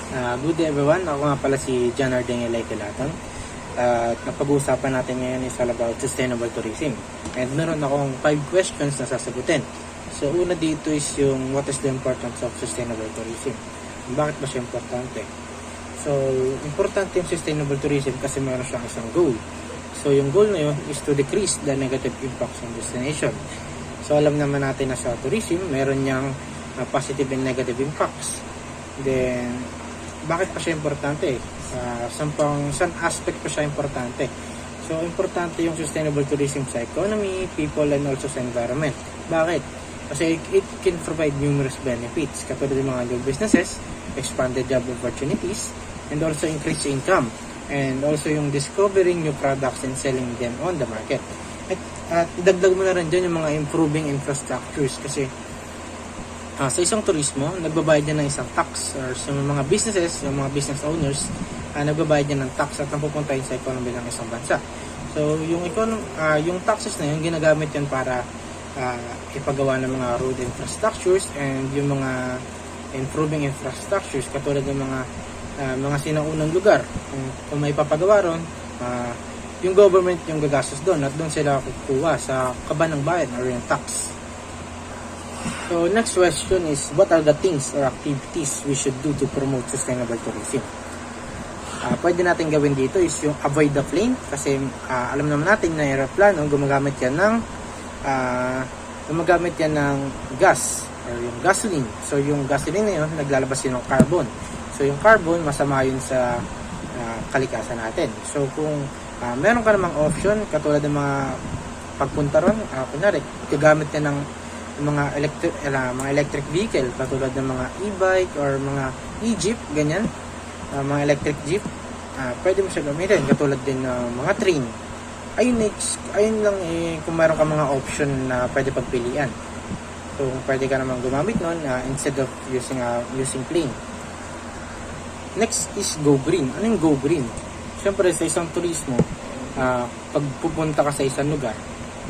Good day everyone, ako nga pala si John Ardeng Elay Kilatan. At napag-uusapan natin ngayon is all about sustainable tourism. And meron akong 5 questions na sasagutin. So una dito is yung what is the importance of sustainable tourism? Bakit ba siya importante? So importante yung sustainable tourism kasi meron siyang isang goal. So yung goal na yun is to decrease the negative impacts on destination. So alam naman natin na sa tourism, meron niyang positive and negative impacts. Then bakit pa siya importante? Saan aspect pa siya importante? So, importante yung sustainable tourism sa economy, people, and also sa environment. Bakit? Kasi it can provide numerous benefits, katulad ng mga new businesses, expanded job opportunities, and also increased income, and also yung discovering new products and selling them on the market. At idagdag mo na rin dyan yung mga improving infrastructures kasi sa isang turismo, nagbabayad niya ng isang tax or sa mga businesses, yung mga business owners, nagbabayad niya ng tax at napupunta yun sa economy ng isang bansa. So, yung taxes na yun, ginagamit yun para ipagawa ng mga road infrastructures and yung mga improving infrastructures katulad ng mga sinaunang lugar. Kung may papagawa ron, yung government yung gagastos doon at doon sila kukuha sa kaba ng bayan or yung tax. So, next question is, what are the things or activities we should do to promote sustainable tourism? Pwede natin gawin dito is yung avoid the plane kasi alam naman natin na aeroplano gumagamit yan ng gas or yung gasoline. So, yung gasoline na yun, naglalabas yun ng carbon. So, yung carbon, masama yun sa kalikasan natin. So, kung meron ka namang option, katulad ng mga pagpunta ron, kunwari, gagamit ka ng mga electric vehicle katulad ng mga e-bike or mga e-jeep, ganyan, mga electric jeep, pwede mo siya gamitin katulad din ng mga train. Ayun lang kung mayroon ka mga option na pwede pagpilian. So pwede ka naman gumamit nun instead of using plane. Next is go green. Ano yung go green? Siyempre sa isang turismo, pag pupunta ka sa isang lugar,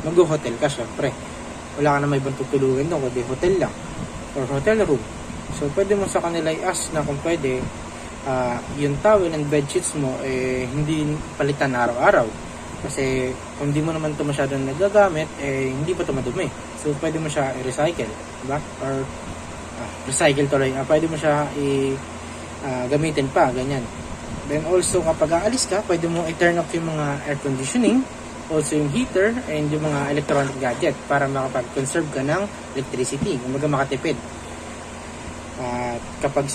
mag-hotel ka syempre. Wala ka na may ibang tutulugan doon, kundi hotel lang or hotel room. So, pwede mo sa kanila i-ask na kung pwede yung towel and bedsheets mo hindi palitan araw-araw. Kasi kung hindi mo naman ito masyadong nagagamit, hindi pa ito madumi. So, pwede mo siya i-recycle. Diba? Or recycle tuloy. Pwede mo siya gamitin pa, ganyan. Then also, kapag aalis ka, pwede mo i-turn off yung mga air conditioning, also yung heater and yung mga electronic gadget para makapag-conserve ka ng electricity, makatipid. Kapag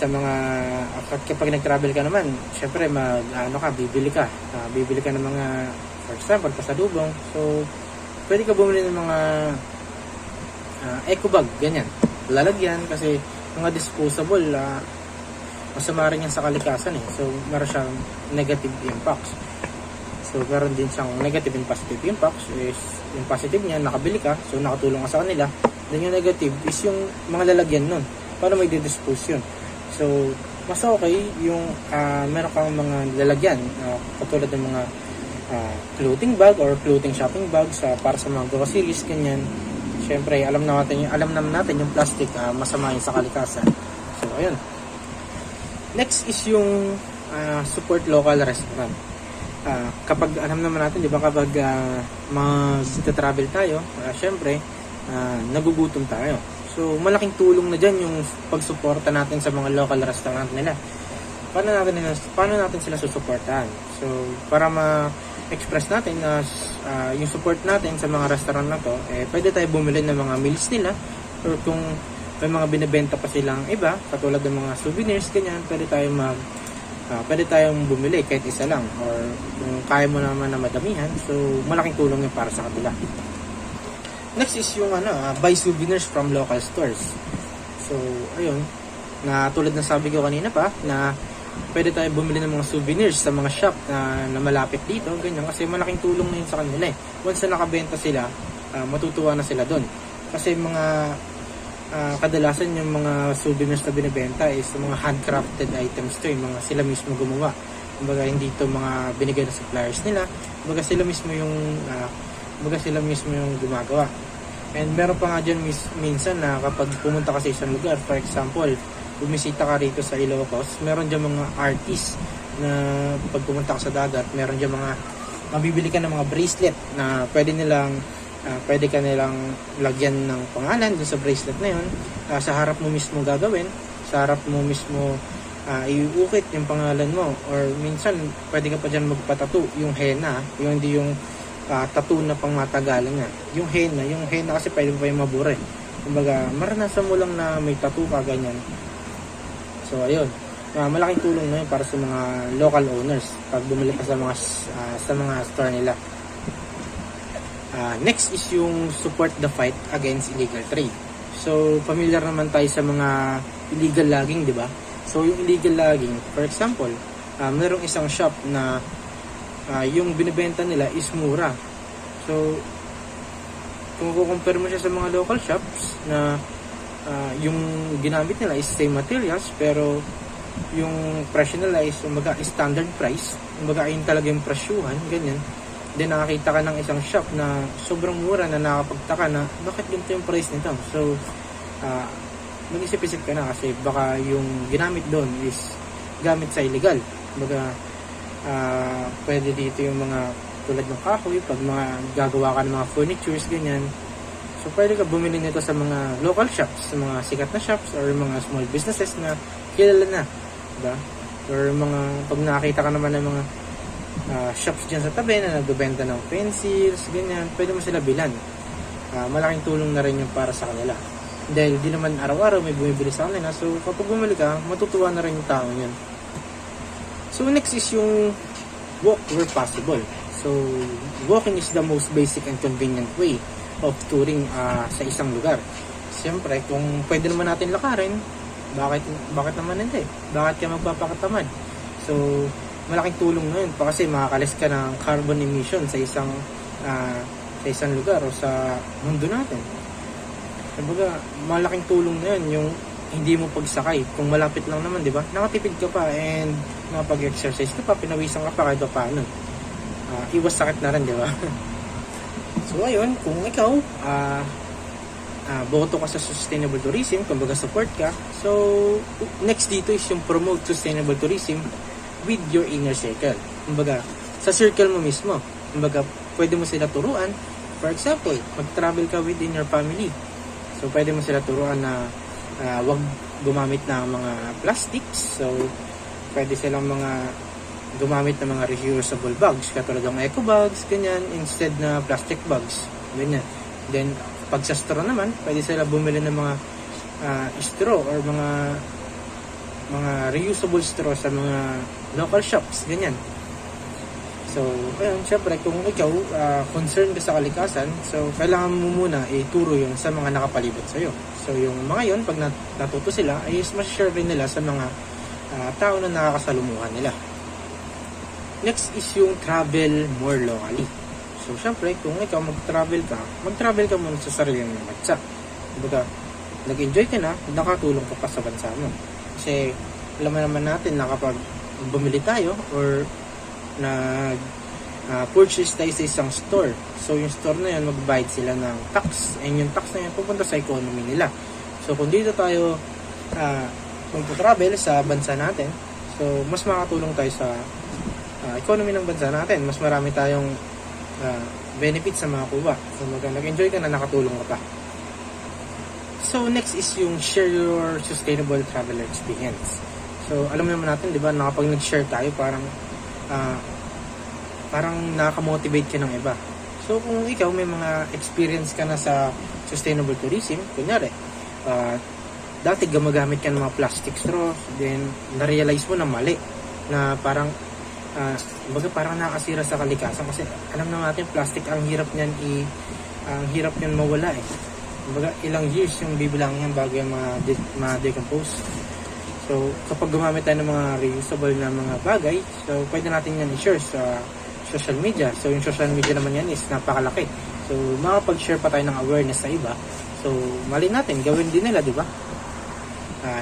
nag-travel ka naman, syempre bibili ka ng mga, for example, pasalubong. So, pwede ka bumili ng mga eco bag, ganyan. Lalagyan kasi mga disposable, masama rin yan sa kalikasan eh. So, meron siyang negative impacts. So, meron din siyang negative and positive impacts. Is yung positive niya, nakabili ka, so nakatulong ka sa kanila. Then yung negative is yung mga lalagyan nun. Paano may dispose yun? So, mas okay yung meron kang mga lalagyan, katulad ng mga clothing bag or clothing shopping bags para sa mga groceries, ganyan. Siyempre, alam naman natin yung plastic, masama yun sa kalikasan. So, ayun. Next is yung support local restaurant. Kapag alam naman natin, di ba, kapag mag-travel tayo, syempre, nagugutom tayo. So, malaking tulong na dyan yung pagsuporta natin sa mga local restaurant nila. Paano natin sila susuportahan? So, para ma-express natin na yung support natin sa mga restaurant na to, pwede tayo bumili ng mga meals nila, or kung may mga binibenta pa silang iba, katulad ng mga souvenirs, ganyan, pwede tayong bumili kahit isa lang, or kung kaya mo naman na madamihan, so malaking tulong yun para sa kanila. Next is yung buy souvenirs from local stores. So ayun, na tulad ng sabi ko kanina pa, na pwede tayong bumili ng mga souvenirs sa mga shop na malapit dito, ganyan, kasi malaking tulong na yun sa kanila eh. Once na nakabenta sila, matutuwa na sila doon. Kasi kadalasan yung mga souvenirs na binibenta is mga handcrafted items to, yung mga sila mismo gumawa. Kumbaga hindi to mga binigay na suppliers nila, kumbaga sila mismo yung gumagawa. And meron pa nga dyan minsan na kapag pumunta ka sa isang lugar, for example, bumisita ka rito sa Ilocos, meron dyan mga artists na pag pumunta ka sa dagat, meron dyan mga mabibili ka ng mga bracelet na pwede ka nilang lagyan ng pangalan dun sa bracelet na yun. Sa harap mo mismo gagawin, sa harap mo mismo iuukit yung pangalan mo, or minsan pwede ka pa dyan magpatattoo, yung henna, yung hindi yung tattoo na pang matagalan nga, yung henna kasi pwede pa yung mabure. Kumbaga maranasan mo lang na may tattoo ka ganyan. So ayun, malaking tulong na yun para sa mga local owners pag bumili ka sa mga store nila. Next is yung support the fight against illegal trade. So familiar naman tayo sa mga illegal logging, di ba? So yung illegal logging, for example, mayroong isang shop na yung binibenta nila is mura. So kung kukumpare mo siya sa mga local shops na yung ginamit nila is same materials, pero yung presyo nila is standard price, yun talaga yung presyuhan, ganyan. Then nakakita ka ng isang shop na sobrang mura na nakapagtaka na bakit ganito yung price nito. So mag-isip-isip ka na kasi baka yung ginamit doon is gamit sa illegal. Kumbaga pwede dito yung mga tulad ng kahoy, pag mga gagawa ka ng mga furnitures, ganyan. So pwede ka bumili nito sa mga local shops, sa mga sikat na shops or mga small businesses na kilala na, diba? Or mga pag nakita ka naman ng mga shops dyan sa tabi na nagbebenta ng pencils, ganyan, pwede mo sila bilan. Malaking tulong na rin yung para sa kanila. Dahil di naman araw-araw may bumibili sa kanila. So kapag bumili ka, matutuwa na rin yung tao yan. So next is yung walk where possible. So walking is the most basic and convenient way of touring sa isang lugar. Siyempre, kung pwede naman natin lakarin, bakit naman hindi? Bakit ka magpapakatamad? So malaking tulong na yun kasi makakalis ka ng carbon emission sa isang lugar o sa mundo natin. Kumbaga, malaking tulong na yun yung hindi mo pagsakay. Kung malapit lang naman, di ba? Nakatipid ka pa and nakapag-exercise ka pa, pinawisan ka pa kahit pa paano. Iwas sakit na rin, di ba? So ayun, kung ikaw boto ka sa sustainable tourism, kumbaga support ka. So next dito is yung promote sustainable tourism with your inner circle. Kumbaga sa circle mo mismo. Kumbaga pwede mo sila turuan. For example, mag-travel ka within your family. So pwede mo sila turuan na wag gumamit ng mga plastics. So pwede silang gumamit ng mga reusable bags, katulad ng eco bags, ganyan, instead na plastic bags, ganyan. Then, pag sa straw naman, pwede sila bumili ng mga straw or mga reusable straw sa mga local shops, ganyan. So, ayun, syempre, kung ikaw concerned ka sa kalikasan, so, kailangan mo muna ituro yun sa mga nakapalibot sa'yo. So, yung mga yun, pag natuto sila, ay mas-share rin nila sa mga tao na nakakasalumuhan nila. Next is yung travel more locally. So, syempre, kung ikaw mag-travel ka muna sa sarili ng bansa. Kumbaga, nag-enjoy ka na, nakatulong ka pa sa bansa mo. Kasi, alam naman natin na kapag bumili tayo or purchase tayo sa isang store. So, yung store na yun, magbayad sila ng tax. And yung tax na yun, pupunta sa economy nila. So, kung dito tayo mag-travel sa bansa natin, so, mas makatulong tayo sa economy ng bansa natin. Mas marami tayong benefits sa mga kuha. So, nag-enjoy ka na, nakatulong ka pa. So, next is yung share your sustainable travel experience. So, alam naman natin, di ba, na kapag nag-share tayo, parang nakaka-motivate ka ng iba. So, kung ikaw may mga experience ka na sa sustainable tourism, kunyari, dati gumagamit ka ng mga plastic straws, then na-realize mo na mali, na parang nakasira sa kalikasan kasi alam na natin plastic ang hirap niyan mawala eh. Kumbaga ilang years yung bibilang yan bago yung ma-decompose. So kapag gumamit tayo ng mga reusable na mga bagay, so pwede natin yan i-share sa social media. So yung social media naman yan is napakalaki. So makapag-share pa tayo ng awareness sa iba. So mali natin, gawin din nila, di ba?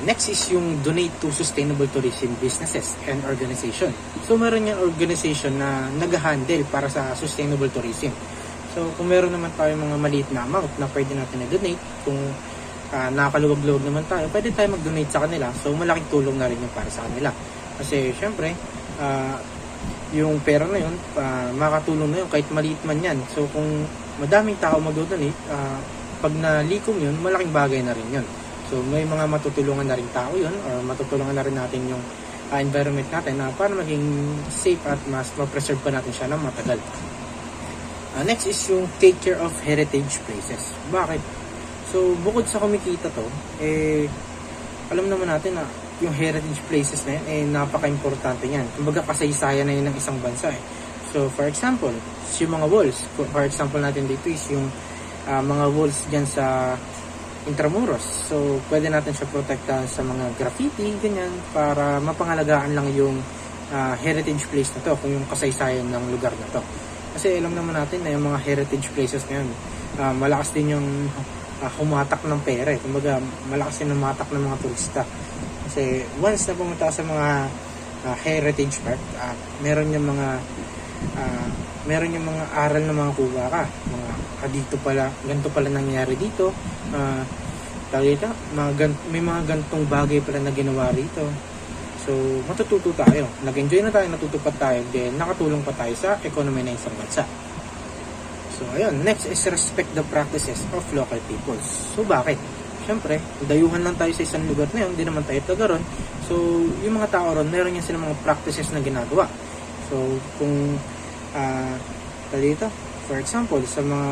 Next is yung donate to sustainable tourism businesses and organization. So meron yung organization na nag-handle para sa sustainable tourism. So kung meron naman tayo mga maliit na amount na pwede natin i-donate, kung nakakaluwag-luwag naman tayo, pwede tayo mag-donate sa kanila. So malaking tulong na rin yung para sa kanila. Kasi syempre, yung pera na yun, makakatulong na yun kahit maliit man yan. So kung madaming tao mag-donate, pag nalikom yun, malaking bagay na rin yun. So may mga matutulungan na rin tao yun, or matutulungan na rin natin yung environment natin na para maging safe at mas ma-preserve pa natin siya ng matagal. Next is yung take care of heritage places. Bakit? So, bukod sa kumikita to, alam naman natin na yung heritage places na yun, napaka-importante yan. Kumbaga, kasaysayan na yun ng isang bansa. So, for example, yung mga walls. For example natin dito is yung mga walls dyan sa Intramuros. So, pwede natin siya protektahan sa mga graffiti, ganyan, para mapangalagaan lang yung heritage place na to, kung yung kasaysayan ng lugar na to. Kasi alam naman natin na yung mga heritage places na yun, malakas din yung humatak ng pera. Kumbaga, malakas yung humatak ng mga turista. Kasi once na pumunta sa mga heritage park, meron yung mga aral na mga kuha ka. Dito pala, ganito pala nangyari dito. May mga gantong bagay pala na ginawa rito. So, matututo tayo. Nag-enjoy na tayo, natutupad tayo, then nakatulong pa tayo sa economy ng isang bansa. So, ayun. Next is respect the practices of local peoples. So, bakit? Siyempre, dayuhan lang tayo sa isang lugar na yun, hindi naman tayo taga ron. So, yung mga tao ron, meron yan silang mga practices na ginagawa. So, kung, for example, sa mga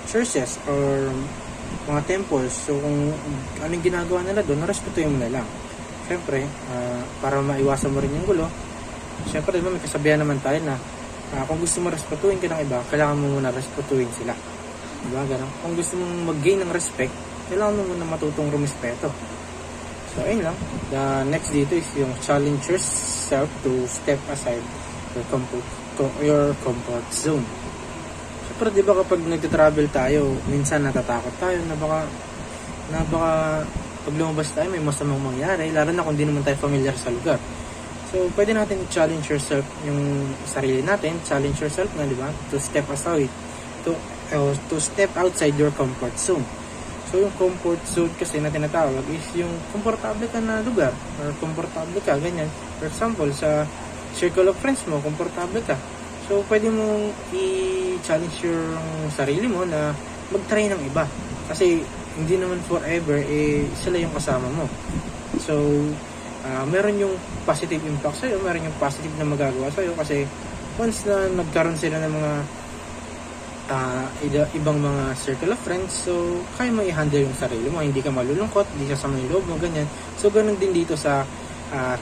churches or mga temples, so kung anong ginagawa nila doon, respetuhin mo na lang. Siyempre, para maiwasan mo rin yung gulo, siyempre, may kasabihan naman tayo na kung gusto mo respetuhin ka ng iba, kailangan mo muna respetuhin sila. Diba? Ganun. Kung gusto mong mag-gain ng respect, kailangan mo muna matutong rumispeto. So, ayun lang. The next dito is yung challenge yourself to step aside your comfort zone. Siyempre, di ba kapag nagtatravel tayo, minsan natatakot tayo na baka pag lumabas tayo may masamang mangyari, lalo na kung di naman tayo familiar sa lugar. So, pwede natin i-challenge yourself yung sarili natin, challenge yourself na, di ba? To step aside, to step outside your comfort zone. So, yung comfort zone kasi na tinatawag is yung komportable ka na lugar, or komportable ka, ganyan. For example, sa circle of friends mo, komportable ka. So, pwede mong i-challenge yung sarili mo na mag-try ng iba. Kasi, hindi naman forever, sila yung kasama mo. So, meron yung positive impact sa'yo, meron yung positive na magagawa sa'yo kasi once na nagkaroon sila ng mga ibang mga circle of friends, so kaya mo i-handle yung sarili mo, hindi ka malulungkot, hindi sasama yung loob mo, ganyan. So, ganun din dito sa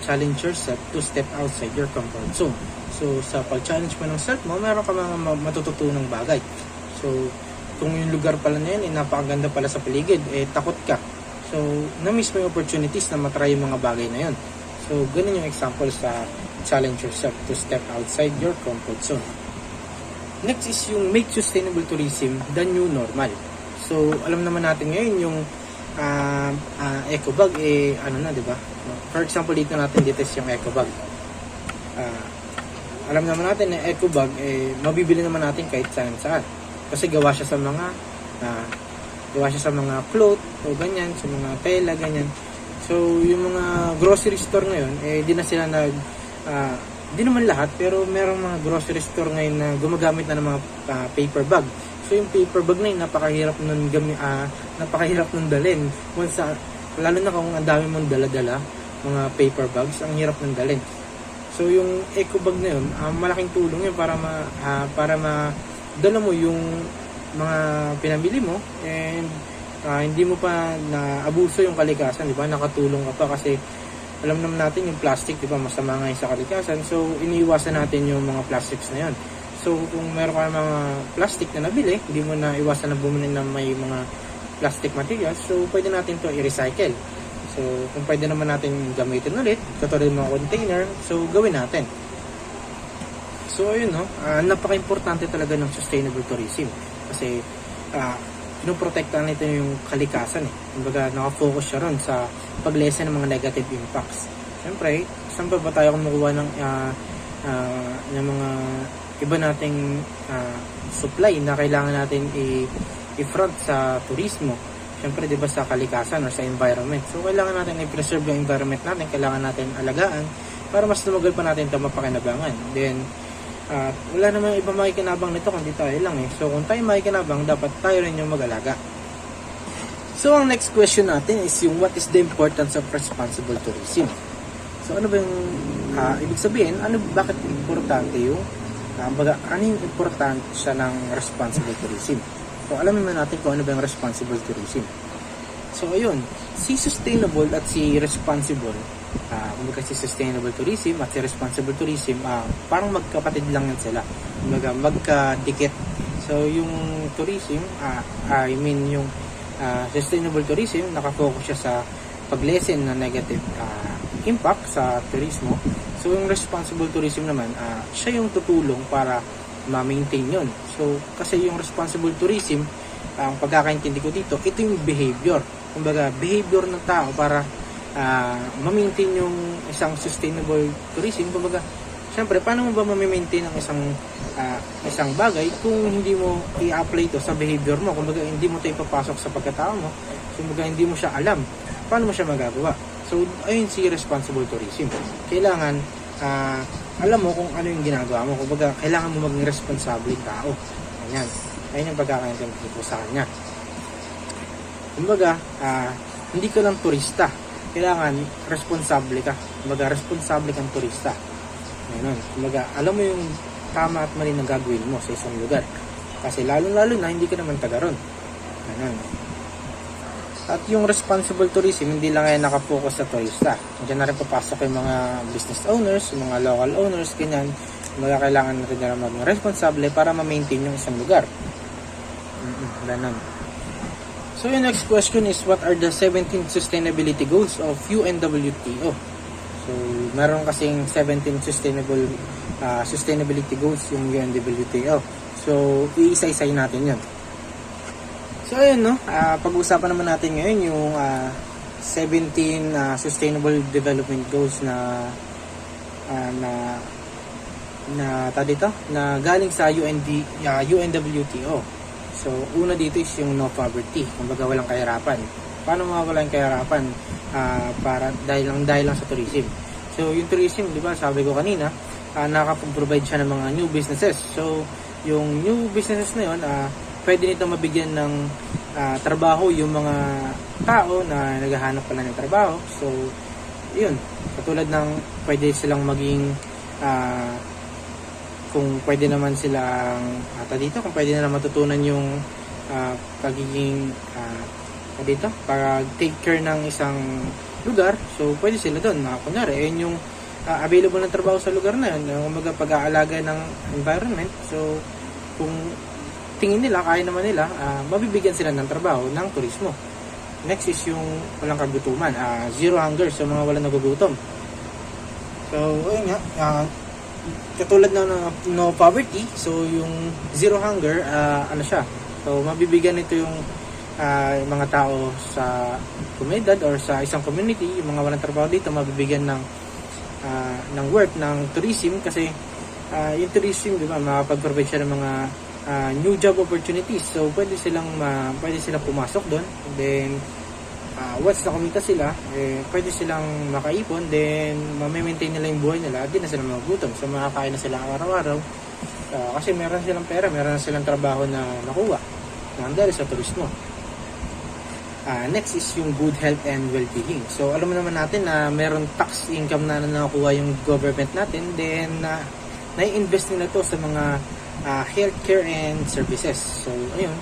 challenge yourself to step outside your comfort zone. So, sa pag-challenge mo ng self mo, meron ka mga matututunang bagay. So, kung yung lugar pala na yun, napakaganda pala sa paligid, takot ka. So, na-miss mo yung opportunities na matry yung mga bagay na yun. So, ganun yung example sa challenge yourself to step outside your comfort zone. Next is yung make sustainable tourism the new normal. So, alam naman natin ngayon yung eco bag, diba? For example, dito is yung eco bag. Alam naman natin na eco bag, mabibili naman natin kahit saan. Kasi gawa siya sa mga cloth o ganyan, sa mga tela, ganyan. So, yung mga grocery store ngayon, di na sila di naman lahat, pero merong mga grocery store ngayon na gumagamit na ng mga paper bag. So, yung paper bag na yun, napakahirap nun dalhin. Lalo na kung ang dami mong dala-dala, mga paper bags, ang hirap nun dalhin. So, yung eco bag na yun, malaking tulong yun para dala mo yung mga pinamili mo and hindi mo pa naabuso yung kalikasan, di ba? Nakatulong ka pa kasi alam naman natin yung plastic, di ba? Masama ngayon sa kalikasan. So, iniiwasan natin yung mga plastics na yun. So, kung meron ka mga plastic na nabili, hindi mo na iwasan na bumili na may mga plastic materials, so pwede natin to i-recycle. So, kung pwede naman natin gamitin ulit, katulad ng mga container, so gawin natin. So, ayun, napaka-importante talaga ng sustainable tourism. Kasi, pinoprotektahan nito yung kalikasan. Kumbaga, nakafocus siya ron sa pag-lessen ng mga negative impacts. Siyempre, saan ba tayo kumukuha ng mga iba nating supply na kailangan natin i-front sa turismo? syempre, di ba, sa kalikasan or sa environment. So, kailangan natin i-preserve yung environment natin, kailangan natin alagaan para mas lumagal pa natin ito mapakinabangan. Then, wala namang iba makikinabang nito kundi tayo lang eh. So, kung tayo makikinabang, dapat tayo rin yung mag-alaga. So, ang next question natin is yung what is the importance of responsible tourism? So, ano ba yung ibig sabihin? Bakit importante yung ano yung importansya ng responsible tourism? So, alamin natin kung ano ba yung responsible tourism. So, ayun, si sustainable at si responsible, kumbaga si sustainable tourism at si responsible tourism, parang magkapatid lang yan sila. Kumbaga, magkadikit. So, yung tourism, yung sustainable tourism, nakafocus siya sa pag-lessen ng negative impact sa turismo. So, yung responsible tourism naman, siya yung tutulong para ma-maintain yun. So, kasi yung responsible tourism, ang pagkakaintindi ko dito, ito yung behavior. Kumbaga, behavior ng tao para ma-maintain yung isang sustainable tourism. Kumbaga, syempre, paano mo ba ma-maintain ang isang bagay kung hindi mo i-apply ito sa behavior mo? Kumbaga, hindi mo ito ipapasok sa pagkatao mo. Kumbaga, hindi mo siya alam. Paano mo siya magagawa? So, ayun si responsible tourism. Kailangan, alam mo kung ano yung ginagawa mo. Kumbaga, kailangan mo maging responsable tao. Ayan. Ayun yung pagkakaintindi ko sa kanya. Kumbaga, hindi ka lang turista. Kailangan, responsable ka. Kumbaga, responsable kang turista. Ayun. Kumbaga, alam mo yung tama at mali na gagawin mo sa isang lugar. Kasi lalo-lalo na, hindi ka naman taga ron. Ayun. At yung responsible tourism, hindi lang yan nakapokus sa turista. Diyan na rin papasok yung mga business owners, yung mga local owners, ganyan. Kumbaga, kailangan natin na maging responsable para ma-maintain yung isang lugar. Ganun. So, yung next question is, what are the 17 sustainability goals of UNWTO? So, meron kasing 17 sustainability goals yung UNWTO. So, iisa-isay natin yan. So, ayun, no? Pag-uusapan naman natin ngayon yung 17 sustainable development goals na galing sa UNWTO. So, una dito is yung no poverty. Kumbaga, walang kahirapan. Paano mawawala yung kahirapan? Dahil lang sa tourism. So, yung tourism, di ba, sabi ko kanina, nakapag-provide siya ng mga new businesses. So, yung new businesses na yun, pwede nito mabigyan ng trabaho yung mga tao na naghahanap pala ng trabaho. So, yun. Katulad ng pwede silang maging kung pwede naman silang kung pwede na matutunan yung pagiging para take care ng isang lugar, so pwede sila doon. Kunyari, yun yung available na trabaho sa lugar na yun, yung pag-aalaga ng environment. So, kung tingin nila, kaya naman nila, mabibigyan sila ng trabaho ng turismo. Next is yung walang kagutuman, zero hunger, so mga walang nagugutom. So, ayun nga, katulad ng no poverty, so yung zero hunger, so mabibigyan nito yung mga tao sa komunidad or sa isang community, yung mga walang trabaho dito, mabibigyan ng work, ng tourism, kasi yung tourism, di ba, makapag-provide siya ng mga new job opportunities. So pwede silang pumasok doon. Then once na kumita sila, pwede silang makaipon, then ma-maintain nila yung buhay nila, di na sila magugutom. So makakain na sila araw-araw kasi meron silang pera, meron silang trabaho na nakuha dahil sa turismo. Next is yung good health and well-being. So alam mo naman natin na meron tax income na nakuha yung government natin, then nai-invest nila to sa mga healthcare and services. So ayun.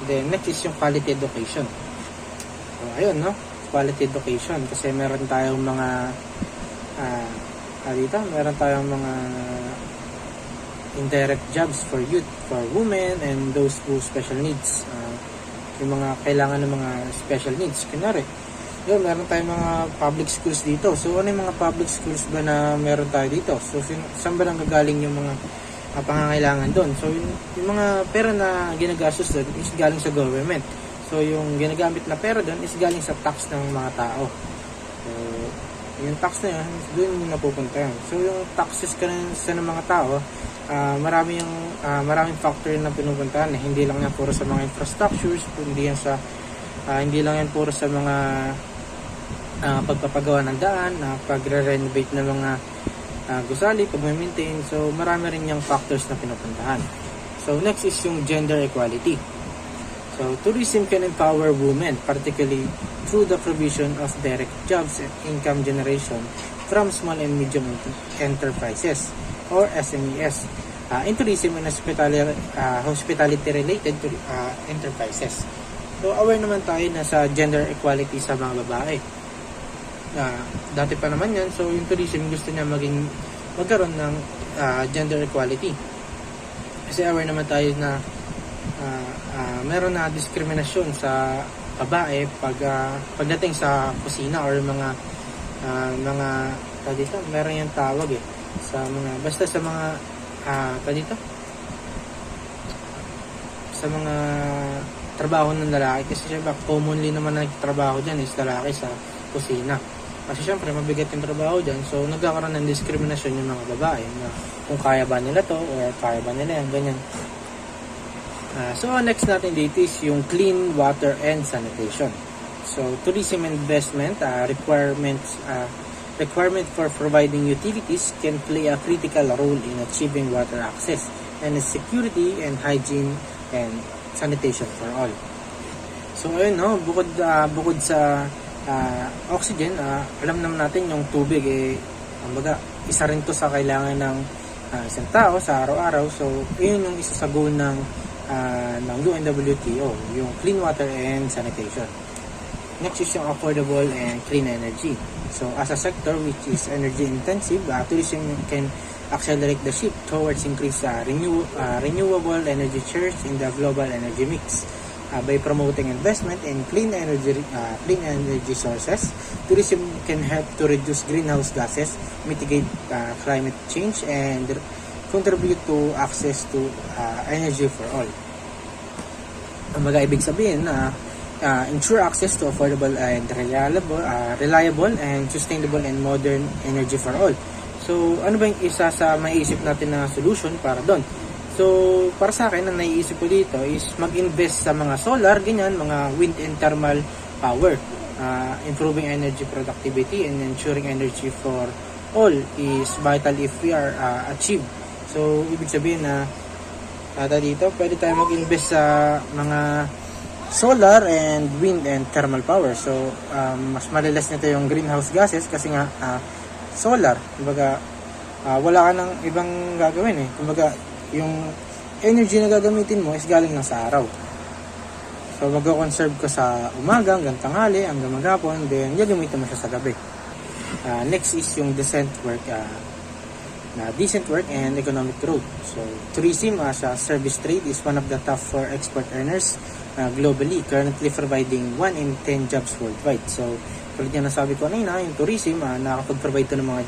Then next is yung quality education. So ayun, no? Quality education, kasi meron tayong mga meron tayong mga indirect jobs for youth, for women, and those who special needs. Yung mga kailangan ng mga special needs. Kunwari, yun, meron tayong mga public schools dito. So, ano yung mga public schools ba na meron tayo dito? So, saan ba nang gagaling yung mga pangangailangan doon? So, yung mga pera na ginagastos doon is galing sa government. So, yung ginagamit na pera doon is galing sa tax ng mga tao. So, yung tax na yun, doon yung napupunta yun. So, yung taxes ka ng mga tao, maraming factor na pinupuntahan. Hindi lang yan puro sa mga infrastructures, kundi yan sa Hindi lang yan puro sa mga pagpapagawa ng daan, pagre-renovate ng mga gusali, pag-maintain. So marami rin yung factors na pinupuntahan. So next is yung gender equality. So tourism can empower women, particularly through the provision of direct jobs and income generation from small and medium enterprises or SMEs in tourism and hospitality related to enterprises. So aware naman tayo na sa gender equality sa mga babae. Dati pa naman yan, so yung tourism gusto niya magkaroon ng gender equality. Kasi aware naman tayo na meron na diskriminasyon sa babae pagdating sa kusina or mga dito, meron yung tawag sa mga basta sa mga sa mga trabaho ng lalaki, kasi syempre commonly naman nagtatrabaho dyan is lalaki sa kusina. Kasi syempre mabigat yung trabaho dyan, so nagkakaroon ng diskriminasyon yung mga babae na kung kaya ba nila to or kaya ba nila yan, ganyan. So next natin dito is yung clean water and sanitation. So tourism investment requirement for providing utilities can play a critical role in achieving water access and security and hygiene and sanitation for all. So ayun, no, bukod sa oxygen, alam naman natin yung tubig kumbaga isa rin to sa kailangan ng isang tao sa araw-araw. So yun yung isa sa goal ng UNWTO, yung clean water and sanitation. Next is yung affordable and clean energy. So as a sector which is energy intensive, tourism can accelerate the shift towards increased renewable energy shares in the global energy mix. By promoting investment in clean energy sources, tourism can help to reduce greenhouse gases, mitigate climate change, and contribute to access to energy for all. Ang ibig sabihin na ensure access to affordable and reliable and sustainable and modern energy for all. So ano ba yung isa sa maiisip natin na solution para doon? So para sa akin, ang naiisip ko dito is mag-invest sa mga solar, ganyan, mga wind and thermal power, improving energy productivity and ensuring energy for all is vital if we are achieved. So ibig sabihin na dito pwede tayo mag-invest sa mga solar and wind and thermal power. So mas malilas nito yung greenhouse gases kasi nga solar, kumbaga wala ka ng ibang gagawin kumbaga yung energy na gagamitin mo is galing lang sa araw. So mag-conserve ka sa umaga hanggang tanghali, hanggang maghapon, then gagamitin mo siya sa gabi. Next is yung decent work and economic growth. So tourism as a service trade is one of the top 4 export earners globally, currently providing 1 in 10 jobs worldwide. So tulad nga nasabi ko kanina, yung tourism nakakapag-provide to ng mga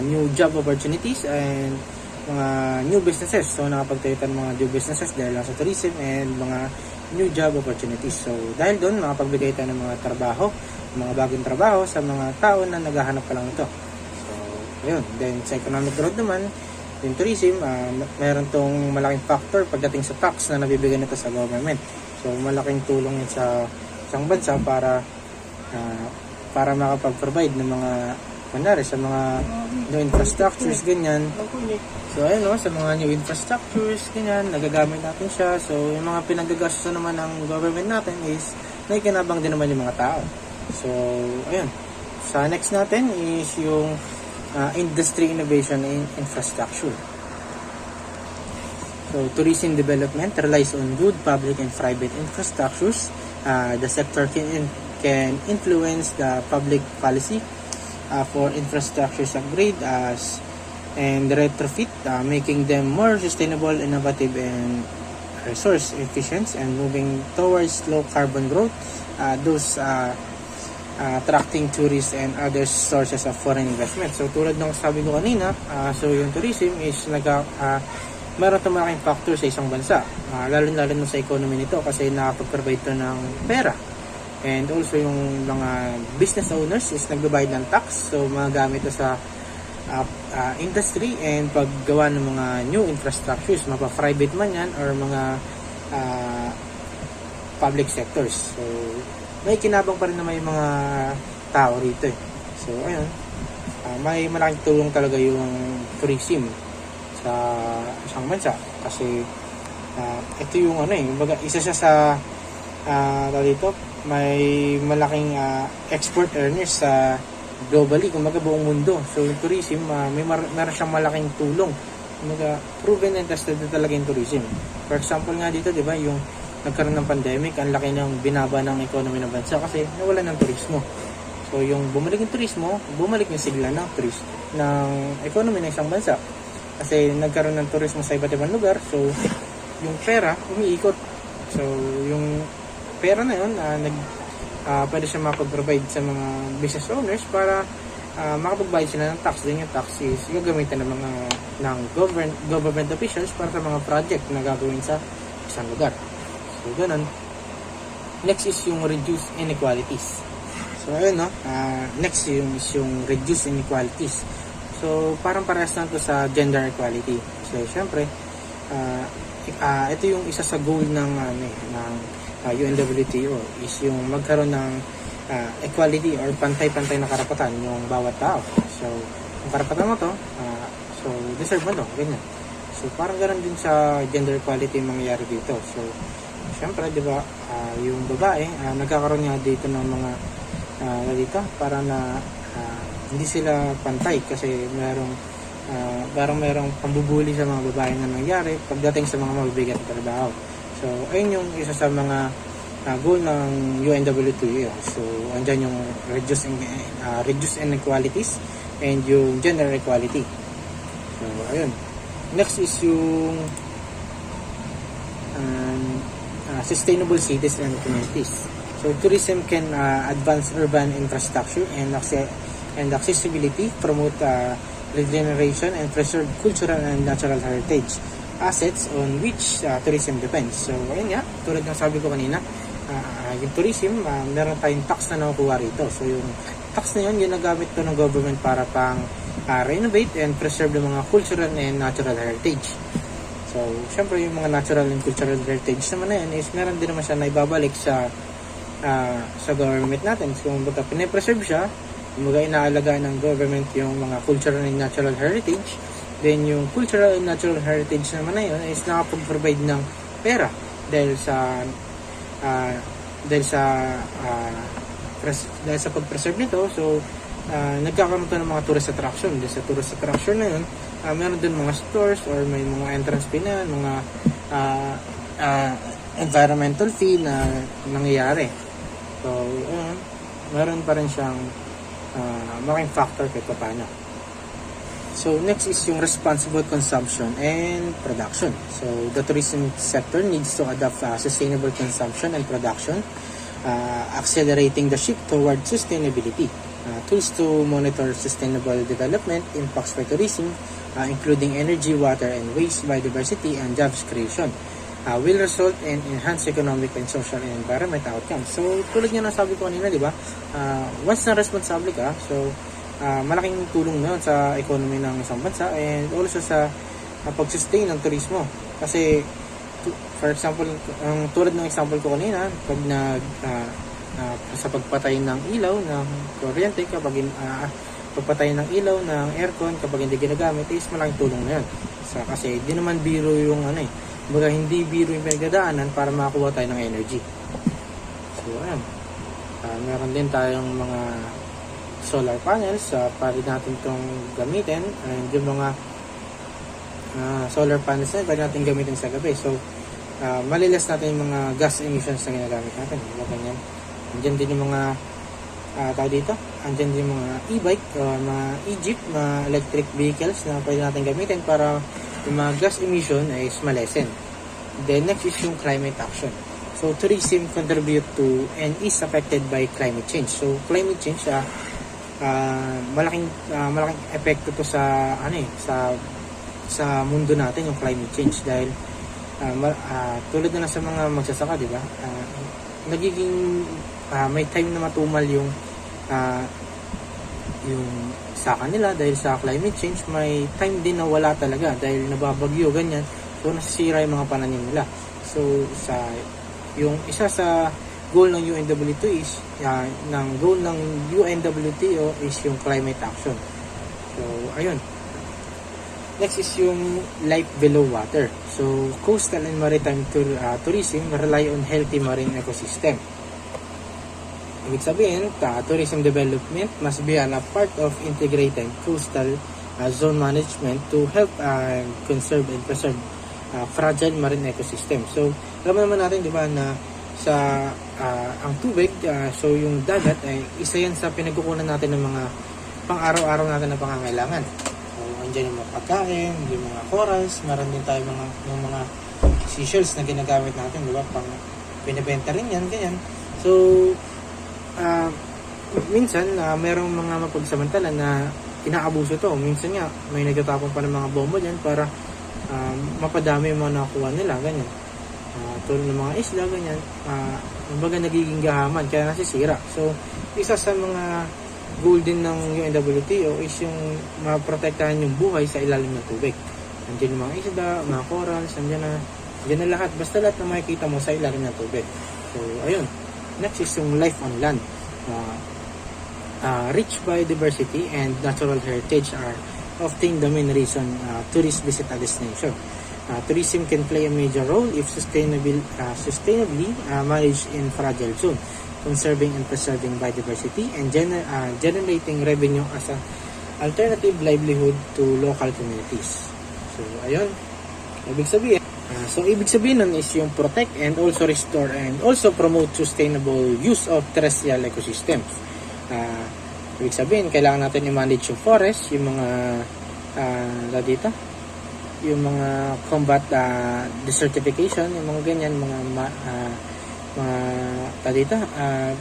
new job opportunities and mga new businesses. So nakapagtayo ng mga new businesses dahil lang sa tourism and mga new job opportunities. So dahil doon makapagbigay tayo ng mga trabaho, mga bagong trabaho sa mga tao na naghahanap pa lang ito. So ayun, then sa economic growth naman, yung tourism, meron tong malaking factor pagdating sa tax na nabibigay nito sa government. So malaking tulong yun sa isang bansa para makapag-provide ng mga sa mga new infrastructures, ganyan. So ayun, sa mga new infrastructures, ganyan, nagagamit natin siya. So yung mga pinagagastusan naman ng government natin is nakikinabang din naman yung mga tao. So ayun, sa next natin is yung industry innovation and infrastructure. So tourism development relies on good public and private infrastructures. The sector can influence the public policy for infrastructure upgrade and retrofit, making them more sustainable, innovative, and resource efficient, and moving towards low carbon growth. Those attracting tourists and other sources of foreign investment. So tulad ng sabi ko kanina, so yung tourism is meron itong malaking factor sa isang bansa, lalo na sa economy nito kasi nakapag-provide ito ng pera. And also yung mga business owners is nagbabayad ng tax, so magamit ito sa industry and paggawa ng mga new infrastructures, mapa-private man yan or mga public sectors. So, may kinabang pa rin na may mga tao rito eh. So, ayun, may malaking tulong talaga yung tourism sa isang bansa kasi ito yung isa siya sa dito, may malaking export earners sa globally, kumbaga buong mundo. So yung tourism, meron siyang malaking tulong. Kumbaga, proven and tested na talaga yung tourism. For example nga dito, di ba, yung nagkaroon ng pandemic, ang laki ng binaba ng economy ng bansa kasi nawala ng turismo. So yung bumalik yung turismo, bumalik yung sigla ng economy ng isang bansa. Kasi nagkaroon ng turismo sa iba't ibang lugar, so yung pera umiikot. So yung pera na yun, pwede siya makapag-provide sa mga business owners para makapagbayad sila ng tax. Then yung tax is gagamitin ng government officials para sa mga project na gagawin sa isang lugar. So ganun. Next is yung reduce inequalities. So ayun, next is yung reduce inequalities. So parang parehas lang to sa gender equality. So syempre, ito yung isa sa goal ng UNWTO is yung magkaroon ng equality or pantay-pantay na karapatan yung bawat tao. So, yung karapatan mo to, so deserve mo to, ganyan. So, parang ganoon din sa gender equality yung mangyayari dito. So, syempre, di ba, yung babae, nagkakaroon nga dito ng mga dito para na hindi sila pantay kasi merong pambubuli sa mga babae na nangyari pagdating sa mga mabibigat na trabaho. So, ayun yung isa sa mga goal ng UNWTO. So, andyan yung reduce inequalities and yung gender equality. So, ayun. Next is yung sustainable cities and communities. So, tourism can advance urban infrastructure and accessibility, promote regeneration, and preserve cultural and natural heritage assets on which tourism depends. So, ayun nga, tulad ng sabi ko kanina, yung tourism, meron tayong tax na nakukuha rito. So, yung tax na yun, ginagamit to ng government para pang renovate and preserve yung mga cultural and natural heritage. So, syempre, yung mga natural and cultural heritage naman na yun is meron din naman siya na ibabalik sa government natin. So, kung baga pinapreserve siya, kung baga inaalagaan ng government yung mga cultural and natural heritage, then yung cultural and natural heritage naman na yun is nakapag-provide ng pera dahil sa pag-preserve nito. So nagkakaroon to ng mga tourist attraction. Dahil sa tourist attraction na yun, meron din mga stores or may mga entrance fee na mga environmental fee na nangyayari. So meron pa rin siyang malaking factor kahit paano. So, next is yung responsible consumption and production. So, the tourism sector needs to adopt sustainable consumption and production, accelerating the shift toward sustainability. Tools to monitor sustainable development impacts for tourism, including energy, water, and waste, biodiversity, and jobs creation, will result in enhanced economic and social and environmental outcomes. So, tulad nga nasabi ko kanina, di ba? Once na responsable ka, so, malaking tulong na yun sa economy ng isang bansa and also sa pag-sustain ng turismo. Kasi, for example, tulad ng example ko kanina, pag sa pagpatay ng ilaw ng kuryente, kapag pagpatay ng ilaw ng aircon kapag hindi ginagamit, is malaking tulong na yun. Kasi di naman biro yung baga hindi biro yung pinagdadaanan para makakuha tayo ng energy. So, ayan. Meron din tayong mga solar panels, pwede natin itong gamitin, and yung mga solar panels na pwede natin gamitin sa gabi. So, malilas natin yung mga gas emissions na ginagamit natin. Ganyan. Andyan din yung mga dito, andyan din yung mga e-bike, mga e-jeep, mga electric vehicles na pwede natin gamitin para yung mga gas emission is malesen. Then next is yung climate action. So, tourism contribute to and is affected by climate change. So, climate change, malaking epekto to sa sa mundo natin yung climate change dahil tulad na lang sa mga magsasaka, di ba? Nagiging may time na matumal yung saka nila dahil sa climate change. May time din na wala talaga dahil nababagyo, ganyan. So nasisira yung mga pananim nila. So sa yung isa sa goal ng UNWTO is ng goal ng UNWTO is yung climate action. So ayun. Next is yung life below water. So coastal and maritime tourism rely on healthy marine ecosystem. Ibig sabihin, tourism development must be a part of integrated coastal zone management to help conserve and preserve fragile marine ecosystem. So alam naman natin, di ba, na sa ang tubig, so yung dagat ay isa yan sa pinagkukunan natin ng mga pang-araw-araw natin na pangangailangan. So andyan yung mga pagkain, yung mga corals, meron din tayo mga seashells na ginagamit natin, di ba, pang binibenta rin yan, ganyan. So minsan merong mga mapagsamantala na inaabuso to. Minsan nga may nagtatapon pa ng mga bomba dyan para mapadami yung mga nakuha nila, ganyan. Tulad ng mga isla, ganyan. Kumbaga nagiging gahaman, kaya nasisira. So isa sa mga goal din ng UNWTO is yung maprotektahan yung buhay sa ilalim ng tubig. Nandiyan yung mga isda, mga corals, nandiyan na lahat. Basta lahat na makikita mo sa ilalim ng tubig. So ayun. Next is yung life on land. Rich biodiversity and natural heritage are often the main reason tourists visit a destination. Tourism can play a major role if sustainably managed in fragile zone, conserving and preserving biodiversity and generating revenue as an alternative livelihood to local communities. So ayun, ibig sabihin nun is yung protect and also restore and also promote sustainable use of terrestrial ecosystems. Ibig sabihin, kailangan natin i-manage yung forest, yung mga yung mga combat desertification, yung mga ganyan, mga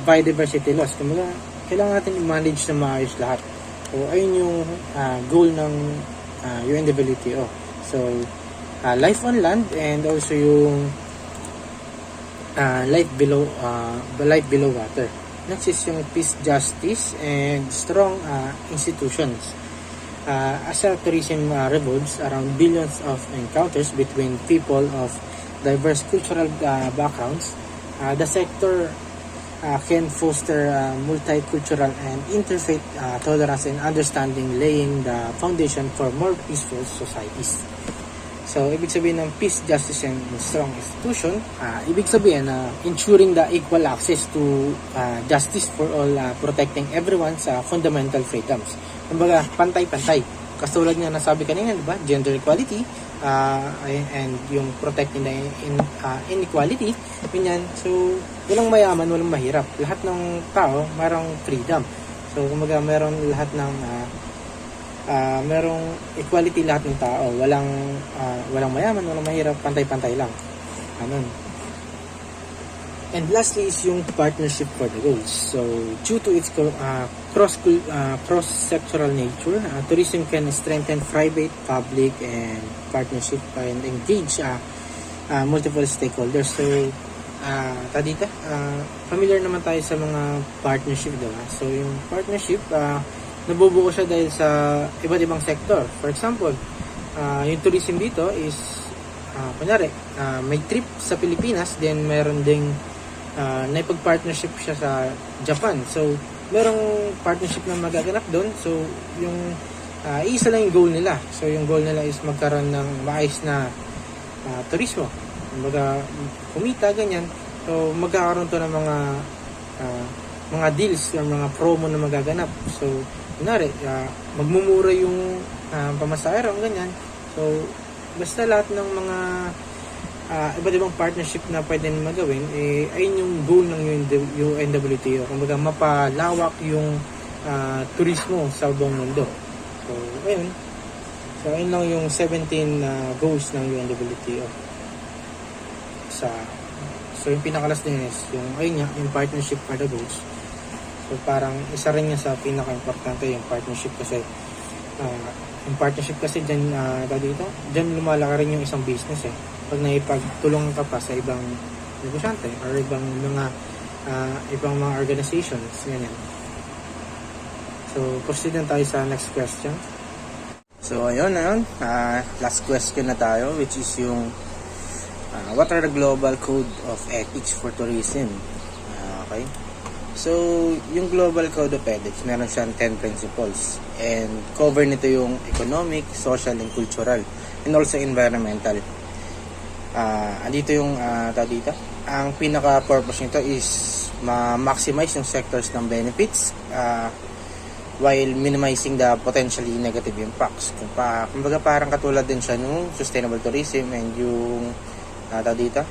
biodiversity loss. Kailangan natin i-manage na maayos lahat. So ayun yung goal ng UNWTO. So life on land and also yung life below water. Next is yung peace, justice, and strong institutions. As tourism revolves around billions of encounters between people of diverse cultural backgrounds, the sector can foster multicultural and interfaith tolerance and understanding, laying the foundation for more peaceful societies. So, ibig sabihin ng peace, justice, and strong institution, ibig sabihin na ensuring the equal access to justice for all, protecting everyone's fundamental freedoms. Kumbaga, pantay-pantay. Katulad nga nasabi kanina, di ba? Gender equality, and yung protecting the inequality, ganyan. So, walang mayaman, walang mahirap. Lahat ng tao, mayroong freedom. So, kumbaga, meron lahat ng merong equality lahat ng tao. Walang mayaman, walang mahirap, pantay-pantay lang. Ganun. And lastly is yung partnership for the goals. So, due to its cross-sectoral nature, tourism can strengthen private, public, and partnership and engage multiple stakeholders. So, familiar naman tayo sa mga partnership, diba? So, yung partnership, nabubuo siya dahil sa iba't ibang sector. For example, yung tourism dito is kunyari, may trip sa Pilipinas, then meron ding naipag-partnership siya sa Japan. So, merong partnership na magaganap doon. So, yung isa lang yung goal nila. So, yung goal nila is magkaroon ng maayos na turismo. Kumbaga, kumita, ganyan. So, magkakaroon to ng mga deals, yung mga promo na magaganap. So, kunwari, magmumura yung pamasahe, ganyan. So, basta lahat ng mga iba't ibang partnership na pwede magawin, ayun yung goal ng UNWTO. Kumbaga, mapalawak yung turismo sa buong mundo. So, ayun. So, ayun lang yung 17 goals ng UNWTO. So, yung pinakalas din is yung partnership for the goals. So, parang isa rin niya sa pinaka-importante yung partnership kasi dyan lumalaki rin yung isang business pag naipagtulungan ka pa sa ibang negosyante or ibang mga organizations, ganyan. So, proceed na tayo sa next question. So, ayun. Last question na tayo, which is yung What are the global code of ethics for tourism? Okay. So, yung Global Code of Ethics, meron siyang 10 principles. And cover nito yung economic, social, and cultural. And also environmental. Andito yung tawag dito. Ang pinaka-purpose nito is ma-maximize yung sectors ng benefits while minimizing the potentially negative impacts. Kumbaga parang katulad din siya nung sustainable tourism and yung tawag dito,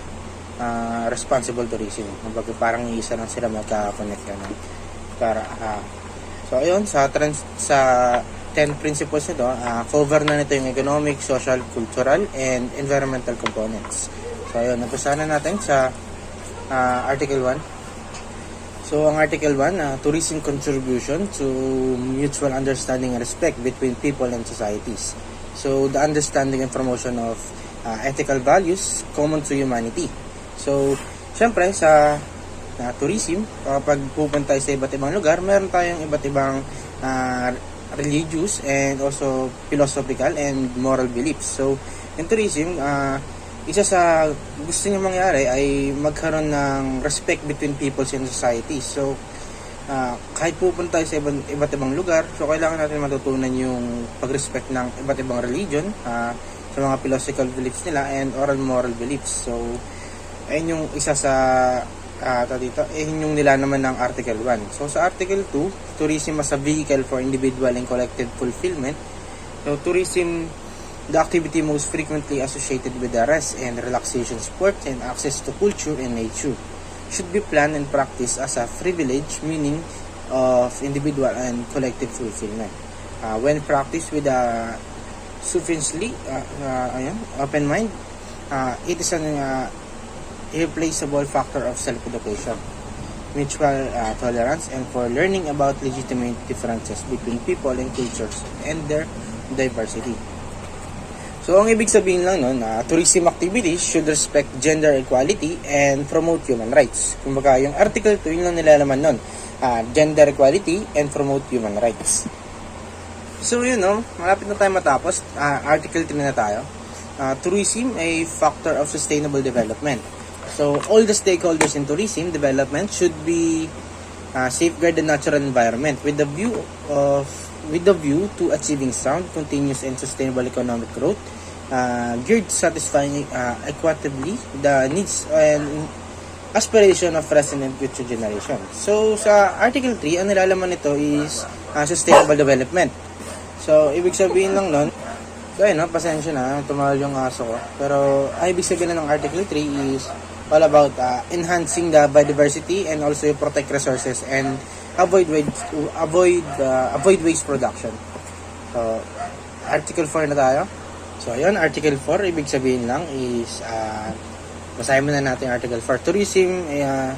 responsible tourism. Kumbaga parang isa lang sila magka-connect yan. So ayun, sa 10 principles nito, cover na nito yung economic, social, cultural, and environmental components. So ayun, napusahan na natin sa Article 1. So ang Article 1, tourism contribution to mutual understanding and respect between people and societies. So the understanding and promotion of ethical values common to humanity. So, syempre sa tourism, kapag pupunta tayo sa iba't ibang lugar, meron tayong iba't ibang religious and also philosophical and moral beliefs. So, in tourism, isa sa gusto niyo mangyari ay magkaroon ng respect between peoples and societies. So, kahit pupunta tayo sa iba't ibang lugar, so kailangan natin matutunan yung pag-respect ng iba't ibang religion, sa mga philosophical beliefs nila and oral moral beliefs. So, ayun yung isa sa dito, yun yung nilalaman ng Article 1. So sa Article 2, tourism as a vehicle for individual and collective fulfillment. So tourism, the activity most frequently associated with the rest and relaxation sports and access to culture and nature, should be planned and practiced as a privilege, meaning of individual and collective fulfillment. When practiced with a sufficiently open mind, it is an irreplaceable factor of self-education, mutual tolerance, and for learning about legitimate differences between people and cultures and their diversity. So, ang ibig sabihin lang nun, tourism activities should respect gender equality and promote human rights. Kumbaga, yung Article 2, yun lang nilalaman nun, gender equality and promote human rights. So, yun, malapit na tayo matapos. Article 3 na tayo. Tourism, a factor of sustainable development. So, all the stakeholders in tourism development should be safeguard the natural environment with the view to achieving sound, continuous, and sustainable economic growth, geared to satisfying equitably the needs and aspiration of present and future generation. So, sa Article 3, ang nilalaman nito is sustainable development. So, ibig sabihin lang nun, so ayun, pasensya na, tumawal yung aso ko. Pero, ibig sabihin na ng Article 3 is all about enhancing the biodiversity and also protect resources and avoid waste production. So, Article 4 na tayo. So, ayun, Article 4, ibig sabihin lang is, basahin muna natin Article 4. Tourism, a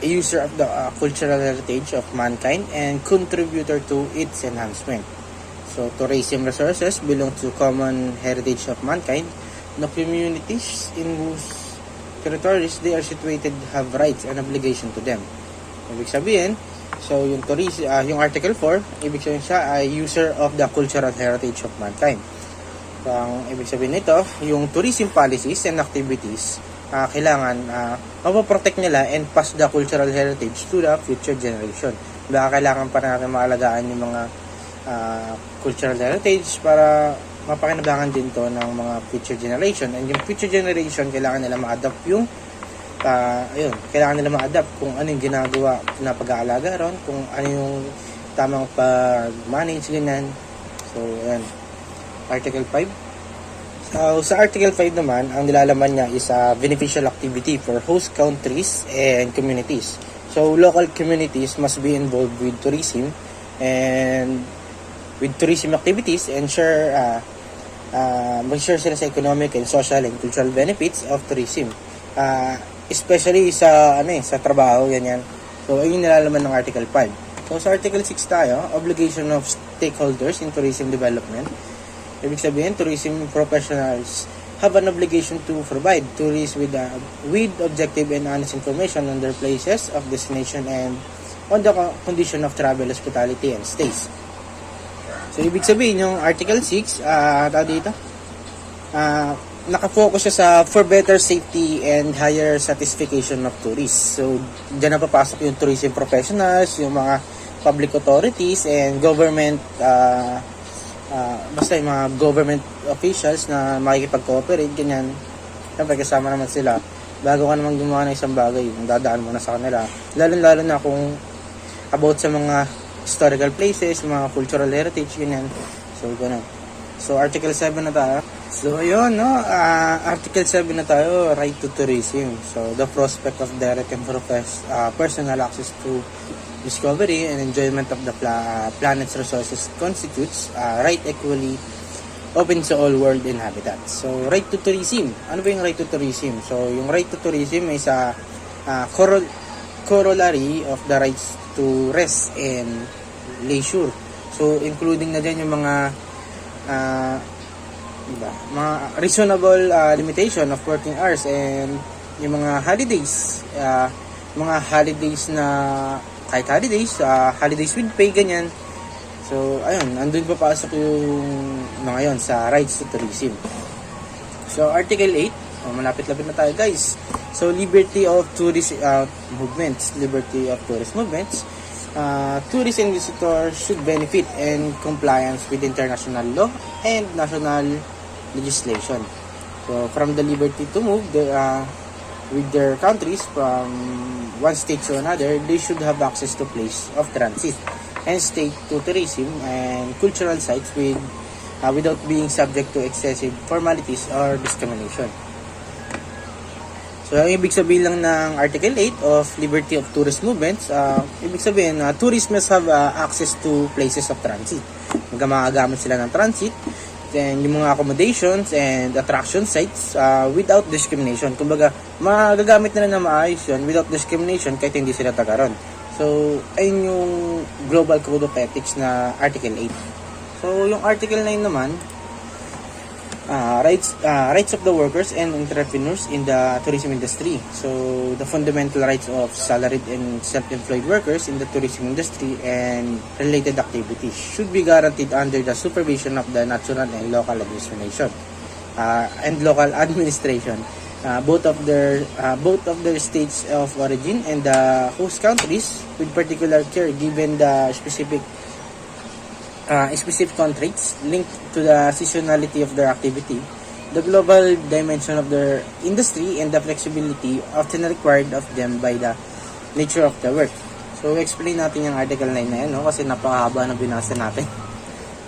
user of the cultural heritage of mankind and contributor to its enhancement. So, tourism resources belong to common heritage of mankind. The communities in whose territories they are situated have rights and obligation to them. Ibig sabihin, so yung tourism, yung Article 4, ibig sabihin siya ay user of the cultural heritage of mankind. So, ang ibig sabihin nito, yung tourism policies and activities, kailangan mapoprotect nila and pass the cultural heritage to the future generation. Baka kailangan pa natin maalagaan yung mga cultural heritage para mapakinabangan din to ng mga future generation. And yung future generation, kailangan nila ma-adapt yung kailangan nila ma-adapt kung ano yung ginagawa na pag-aalaga ron, kung ano yung tamang pag-manage ganyan. So, ayan. Article 5. So, sa Article 5 naman, ang nilalaman niya is a beneficial activity for host countries and communities. So, local communities must be involved with tourism and with tourism activities and mag-share sila sa economic and social and cultural benefits of tourism. Especially sa trabaho, ganyan. So, ayun nilalaman ng Article 5. So, sa Article 6 tayo, obligation of stakeholders in tourism development. Ibig sabihin, tourism professionals have an obligation to provide tourists with objective and honest information on their places of destination and on the condition of travel, hospitality, and stays. So, ibig sabihin, yung Article 6, nakafocus siya for better safety and higher satisfaction of tourists. So, dyan na papasok yung tourism professionals, yung mga public authorities and government, basta yung mga government officials na makikipag-cooperate, ganyan. Siyempre, kasama naman sila. Bago ka naman gumawa ng isang bagay, dadaan mo na sa kanila. Lalo-lalo na kung about sa mga historical places, mga cultural heritage, ganyan. So, ganun. So, Article 7 na tayo. So, ayun, no? Article 7 na tayo, right to tourism. So, the prospect of direct and personal access to discovery and enjoyment of the planet's resources constitutes right equally open to all world inhabitants. So, right to tourism. Ano ba yung right to tourism? So, yung right to tourism is a corollary of the rights to rest and leisure. So, including na dyan yung mga mga reasonable limitation of working hours and yung mga holidays. Mga holidays na kahit holidays with pay, ganyan. So, ayun, andun papasok yung mga yon sa rights to tourism. So, Article 8, malapit-lapit na tayo, guys. So, liberty of tourist movements. Liberty of tourist movements. Tourists and visitors should benefit in compliance with international law and national legislation. So, from the liberty to move with their countries from one state to another, they should have access to place of transit and stay to tourism and cultural sites without being subject to excessive formalities or discrimination. So, ang ibig sabihin lang ng Article 8 of Liberty of Tourist Movements, ibig sabihin na tourists must have access to places of transit. Magagamit sila ng transit, then yung mga accommodations and attraction sites without discrimination. Kumbaga, magagamit nila na maayos yun without discrimination kahit hindi sila taga ron. So, ayun yung Global Code of Ethics na Article 8. So, yung Article 9 naman, rights of the workers and entrepreneurs in the tourism industry. So, the fundamental rights of salaried and self-employed workers in the tourism industry and related activities should be guaranteed under the supervision of the national and local administration both of their states of origin and the host countries, with particular care given the specific contracts linked to the seasonality of their activity, the global dimension of their industry, and the flexibility often required of them by the nature of the work. So, explain natin yung Article 9 na yan, no? Kasi napakahaba na binasa natin.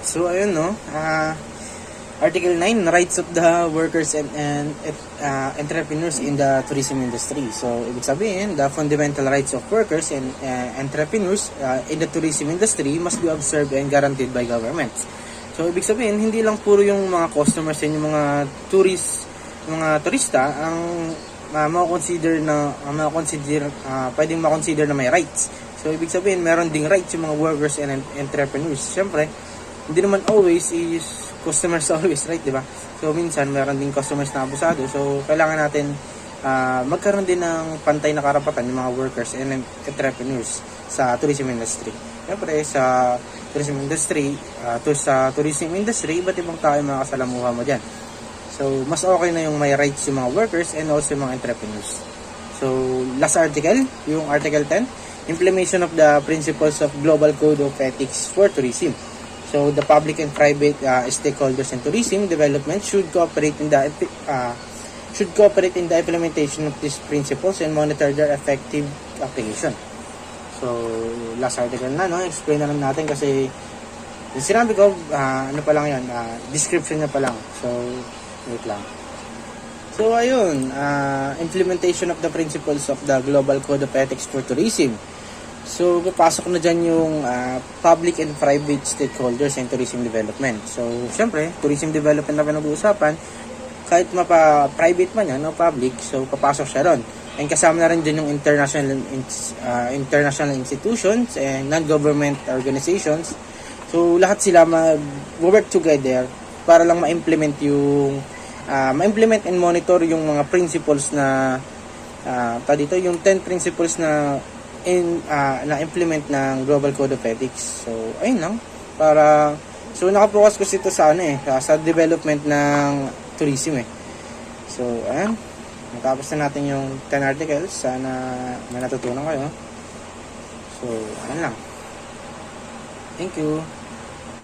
So, ayun, no? Article 9, rights of the workers and entrepreneurs in the tourism industry. So, ibig sabihin, the fundamental rights of workers and entrepreneurs in the tourism industry must be observed and guaranteed by governments. So, ibig sabihin, hindi lang puro yung mga customers and yung mga turista ang pwedeng makonsider na may rights. So, ibig sabihin, meron ding rights yung mga workers and entrepreneurs. Siyempre, hindi naman always is customers always right, di ba? So, minsan, meron din customers na abusado. So, kailangan natin magkaroon din ng pantay na karapatan ng mga workers and entrepreneurs sa tourism industry. Siyempre, sa tourism industry, iba't ibang tao yung mga kasalamuha mo dyan. So, mas okay na yung may rights yung mga workers and also yung mga entrepreneurs. So, last article, yung Article 10, implementation of the principles of Global Code of Ethics for Tourism. So, the public and private stakeholders in tourism development should cooperate in the implementation of these principles and monitor their effective application. So, last article na, no? Explain na lang natin kasi yung sinabi ko, description niya pa lang. So, wait lang. So, ayun, implementation of the principles of the Global Code of Ethics for Tourism. So, papasok na dyan yung public and private stakeholders in tourism development. So, syempre, tourism development na pinag-uusapan, kahit private man yan o public, so papasok siya ron. And kasama na rin dyan yung international institutions and non-government organizations. So, lahat sila mag-work together para lang ma-implement ma-implement and monitor yung mga principles na yung 10 principles na na-implement ng Global Code of Ethics. So, ayun lang. So, nakapokus ko ito sa sa development ng tourism So, ayan. Natapos na natin yung 10 articles. Sana may natutunan kayo. So, ayan lang. Thank you.